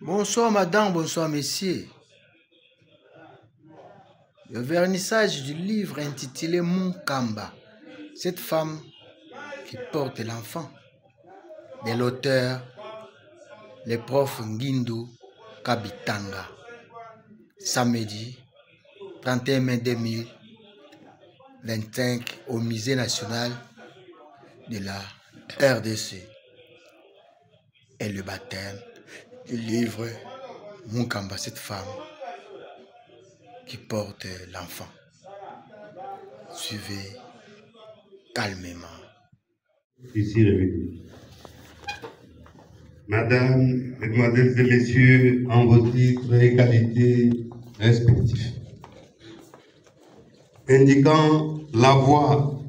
Bonsoir madame, bonsoir messieurs. Le vernissage du livre intitulé Munkamba, cette femme qui porte l'enfant, de l'auteur, le prof Ngindu Kabitanga, samedi 31 mai 2025 au Musée national de la RDC. Et le baptême du livre Munkamba, cette femme qui porte l'enfant. Suivez calmement. Ici revenu. Madame, Mesdemoiselles et Messieurs, en vos titres et qualités respectifs, indiquant la voie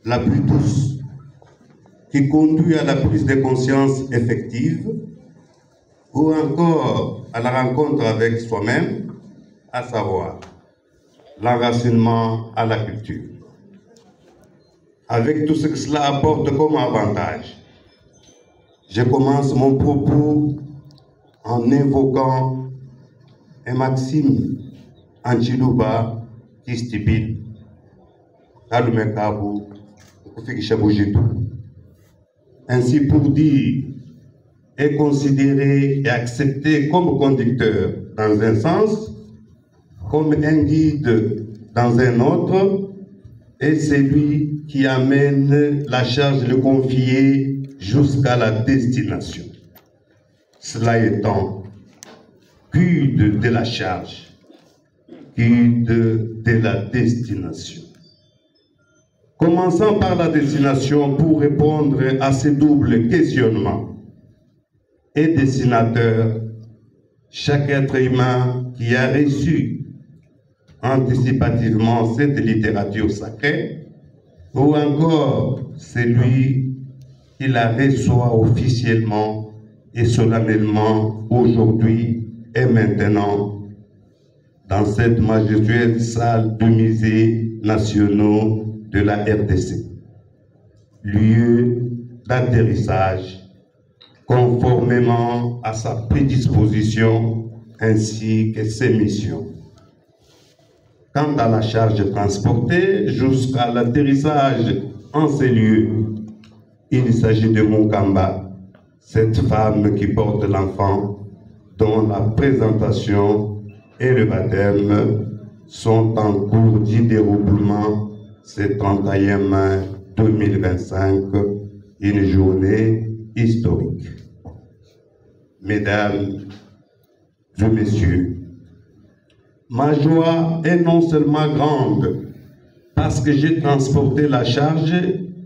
la plus douce qui conduit à la prise de conscience effective ou encore à la rencontre avec soi-même, à savoir l'enracinement à la culture. Avec tout ce que cela apporte comme avantage, je commence mon propos en évoquant un maxime en Chiluba qui stipule ainsi pour dire est considéré et accepté comme conducteur dans un sens, comme un guide dans un autre, et c'est lui qui amène la charge de confier jusqu'à la destination. Cela étant, guide de la charge, guide de la destination. Commençons par la destination pour répondre à ces doubles questionnements. Et dessinateur, chaque être humain qui a reçu anticipativement cette littérature sacrée, ou encore celui qui la reçoit officiellement et solennellement aujourd'hui et maintenant dans cette majestueuse salle du musée national de la RDC, lieu d'atterrissage conformément à sa prédisposition ainsi que ses missions. Quant à la charge transportée jusqu'à l'atterrissage en ces lieux, il s'agit de Munkamba, cette femme qui porte l'enfant, dont la présentation et le baptême sont en cours de déroulement ce 31 mai 2025, une journée historique. Mesdames et messieurs, ma joie est non seulement grande parce que j'ai transporté la charge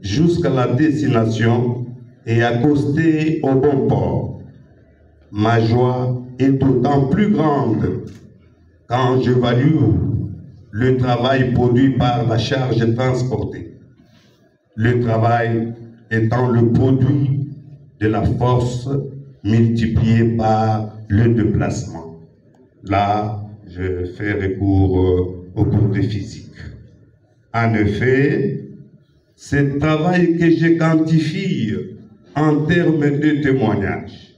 jusqu'à la destination et accosté au bon port. Ma joie est d'autant plus grande quand j'évalue le travail produit par la charge transportée. Le travail étant le produit de la force multipliée par le déplacement. Là, je fais recours au cours de physique. En effet, ce travail que je quantifie en termes de témoignages,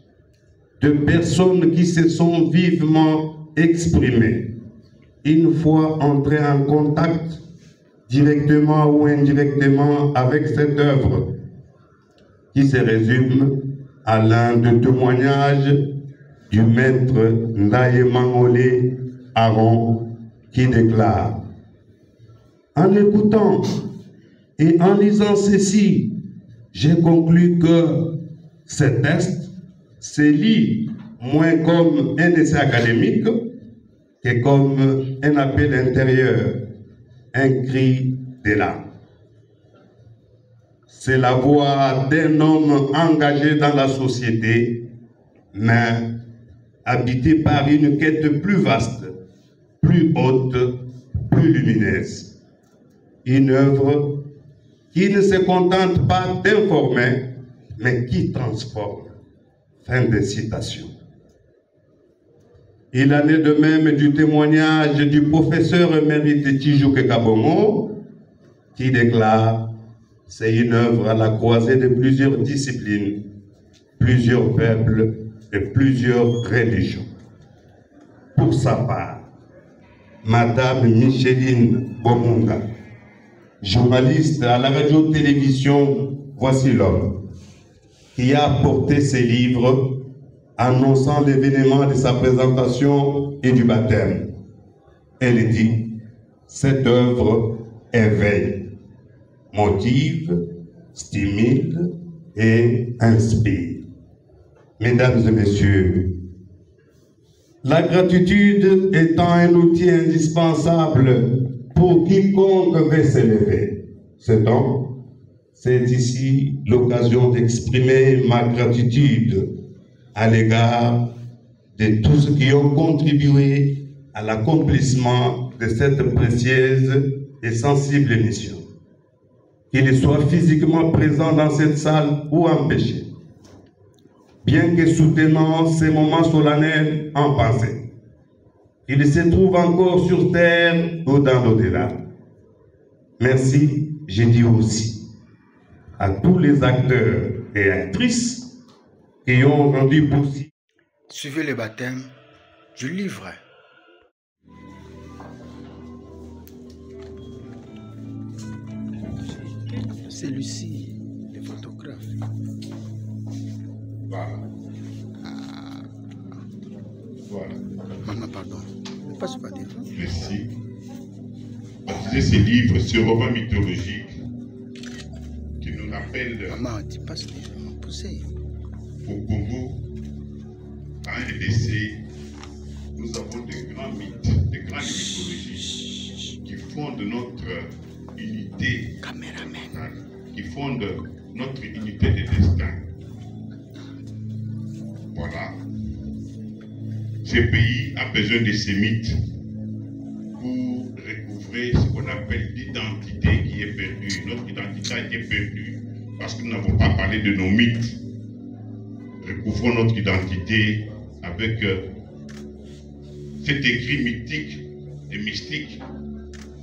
de personnes qui se sont vivement exprimées, une fois entrées en contact directement ou indirectement avec cette œuvre, qui se résume à l'un des témoignages du maître Ndaye Mangolé Aaron, qui déclare: en écoutant et en lisant ceci, j'ai conclu que ce texte se lit moins comme un essai académique que comme un appel intérieur, un cri de l'âme. C'est la voix d'un homme engagé dans la société, mais habité par une quête plus vaste, plus haute, plus lumineuse. Une œuvre qui ne se contente pas d'informer, mais qui transforme. Fin de citation. Il en est de même du témoignage du professeur émérite Tijouke Kabongo, qui déclare: c'est une œuvre à la croisée de plusieurs disciplines, plusieurs peuples, et plusieurs religions. Pour sa part, Madame Micheline Bomunga, journaliste à la radio-télévision Voici l'homme, qui a apporté ses livres annonçant l'événement de sa présentation et du baptême. Elle dit, cette œuvre éveille, motive, stimule et inspire. Mesdames et messieurs, la gratitude étant un outil indispensable pour quiconque veut s'élever. C'est ici l'occasion d'exprimer ma gratitude à l'égard de tous ceux qui ont contribué à l'accomplissement de cette précieuse et sensible mission. Qu'ils soient physiquement présents dans cette salle ou empêchés, bien que soutenant ces moments solennels en pensée, qu'ils se trouvent encore sur terre ou dans l'au-delà. Merci, je dis aussi, à tous les acteurs et actrices qui ont rendu possible. Suivez le baptême du livre. C'est Lucie, le photographe. Voilà. Voilà. Maman, pardon. Ne passe pas dire. Merci. Baptiser ces livres, ce roman mythologique qui nous rappelle Maman, tu passes les poussées. au Congo, en RDC, nous avons de grands mythes, de grandes mythologies qui fondent notre unité, qui fondent notre unité de destin. Voilà. Ce pays a besoin de ces mythes pour recouvrer ce qu'on appelle l'identité qui est perdue. Notre identité a été perdue parce que nous n'avons pas parlé de nos mythes. Recouvrons notre identité avec cet écrit mythique et mystique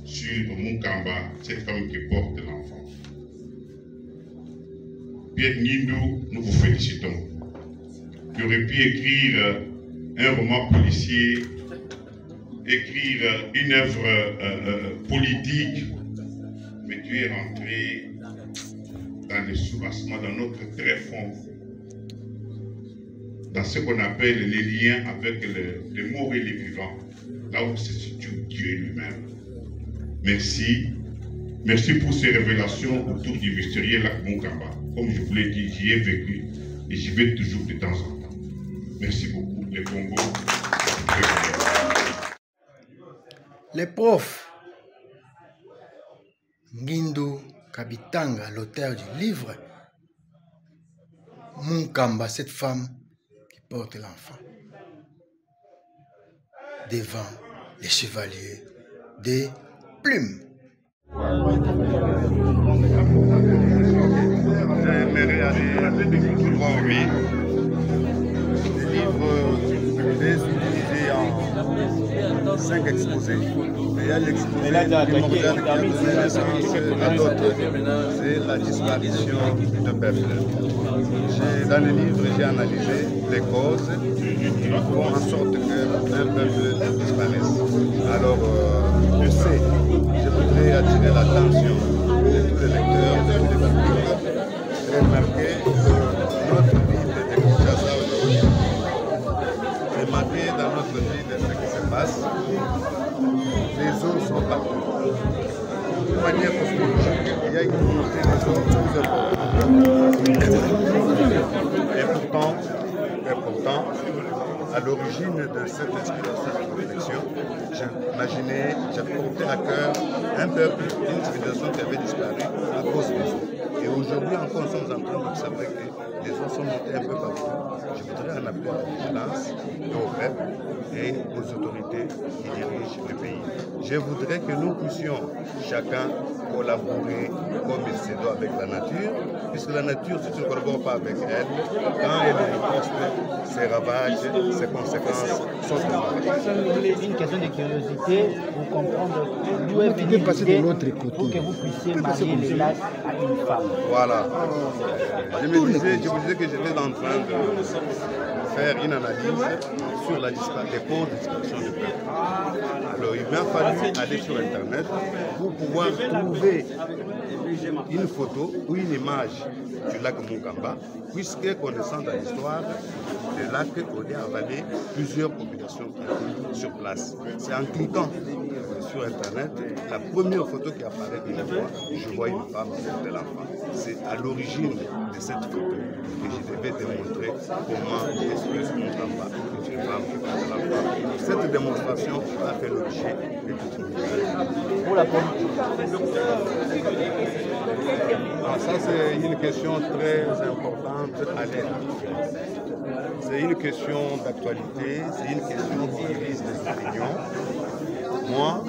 sur Munkamba, cette femme qui porte l'enfant. Pierre Nindou, nous vous félicitons. Tu aurais pu écrire un roman policier, écrire une œuvre politique, mais tu es rentré dans le soubassement, dans notre tréfonds, dans ce qu'on appelle les liens avec les morts et les vivants, là où se situe Dieu lui-même. Merci. Merci pour ces révélations autour du mystérieux lac Munkamba. Comme je vous l'ai dit, j'y ai vécu et j'y vais toujours de temps en temps. Merci beaucoup, les Congo. Les profs. Ngindo Kabitanga, l'auteur du livre Munkamba, cette femme qui porte l'enfant, devant les chevaliers des plumes. J'aimerais aller voir, oui, des livres utilisés en 5 exposés. Mais il y a l'exposé primordial qui a donné naissance à d'autres. C'est la disparition de peuple. Dans le livre, j'ai analysé les causes qui font en sorte qu'un peuple disparaisse. Alors, je voudrais attirer l'attention de tous les lecteurs, de tous les publics, et remarquer que notre ville de Kinshasa aujourd'hui est marquée dans notre ville de ce qui se passe. Les eaux sont partout. De manière cosmologique, il y a une communauté des eaux et pourtant, à l'origine de cette inspiration de réflexion, j'ai porté à cœur un peuple, une civilisation qui avait disparu à cause des eaux. Et aujourd'hui encore, nous sommes en train d'observer que les eaux sont montées un peu partout. Je voudrais en appeler à la vigilance au peuple et aux autorités qui dirigent le pays. Je voudrais que nous puissions chacun collaborer comme il se doit avec la nature, puisque la nature, si tu ne collabores pas avec elle, quand elle riposte, ses ravages, ses conséquences sont énormes. Une question de curiosité pour comprendre d'où est venue l'idée pour que vous puissiez marier les lacs à une femme. Voilà. Je vous disais que j'étais en train de faire une analyse sur les causes de disparition du peuple. Alors il m'a fallu aller sur Internet pour pouvoir trouver une photo ou une image du lac Mungamba, puisque connaissant dans l'histoire, le lac aurait avalé plusieurs populations sur place. C'est en cliquant sur Internet, la première photo qui apparaît devant moi, je vois une femme de l'enfant. C'est à l'origine de cette photo que je devais démontrer comment est-ce que Mungamba est une femme qui porte l'enfant. Cette démonstration a fait l'objet de toute une vidéo. Pour la politique. Ça, c'est une question très importante à l'ère. C'est une question d'actualité, c'est une question qui divise les opinions. Moi,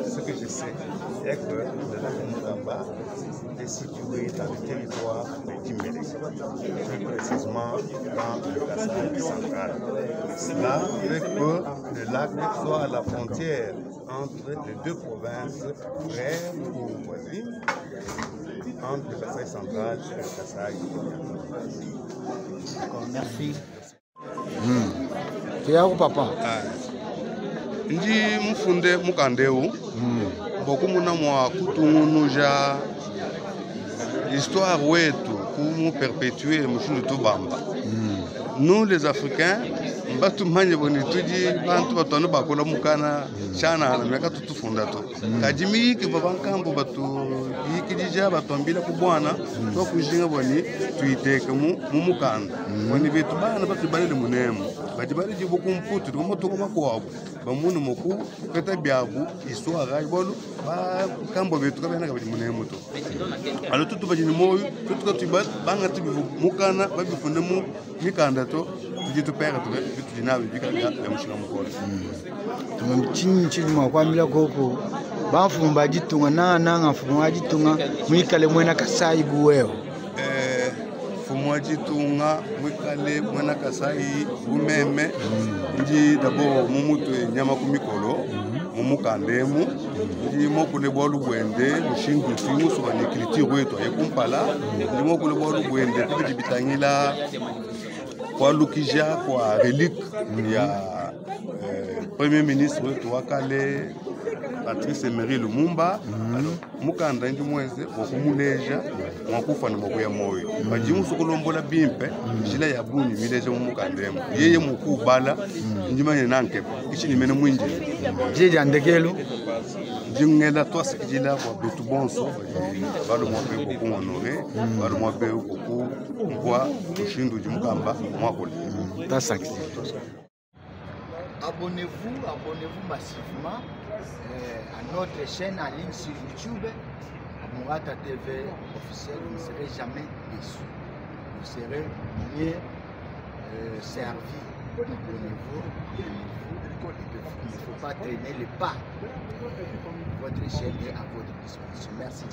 ce que je sais, c'est que le lac Mungamba est situé dans le territoire de Timbélé, plus précisément dans le Kasaï central. Cela fait que le lac soit à la frontière entre les deux provinces frères ou voisines, entre le Kasaï central et le Kasaï. Merci. Tiago papa. Ndi mfunde mukandeu boku muna mwa kutungunuja histoire wetu kumu perpétuer mushindu tubamba. Nous les Africains batu manye boni tuji bantu batonu bakola mukana chana na meka tutufunda to kajimi ki babankambo batu yikijija batombila ku bwana to kujinga boni tuiteke mu mukanda boni betu bana batu balele munemu bajibali jibo kumputu to moto makwabo bamunu moku peta biabu histoire ibolu ba kambo betu kabena kabili munemu to alo tutu bajini moyo tutu ko tibal banga tibi mukana babifunde mu mikanda to tu père tu tu n'as vu que la machine à mourir. Tu me tiens moi quoi mila koko. Bafumba ditunga na fumwa ditunga mwikale mwena Kasai buweo. Fumwa ditunga mwikale mwena Kasai bumeme ndi d'abord mumutu nyama kumikolo mumukandemu ndi mokule bolu bwende mushingu timu so ni culture wetu ekumpala ndi mokule bolu bwende tibi bitangila kwa lukija kwa relique ya premier ministre wetu wakale Patrice Emery Lumumba. Mukanda ndi mweze okumuleja mwakufa na moyo moyo bajimu sokolombola bimpe jila ya buni mileja mukandemu yeye mukubala njimanye nanke ichi nimene mwinji jeje andekelo jingela twasi kijila kwa betu bonso bado mwape boku honore bado mwape boku kwa kushindu jimkamba mwakole tasaki. Abonnez-vous massivement à notre chaîne en ligne sur YouTube, à Mourata TV officiel. Vous ne serez jamais déçus. Vous serez bien servis. Abonnez-vous. Il ne faut pas traîner les pas. Votre chaîne est à votre disposition. Merci.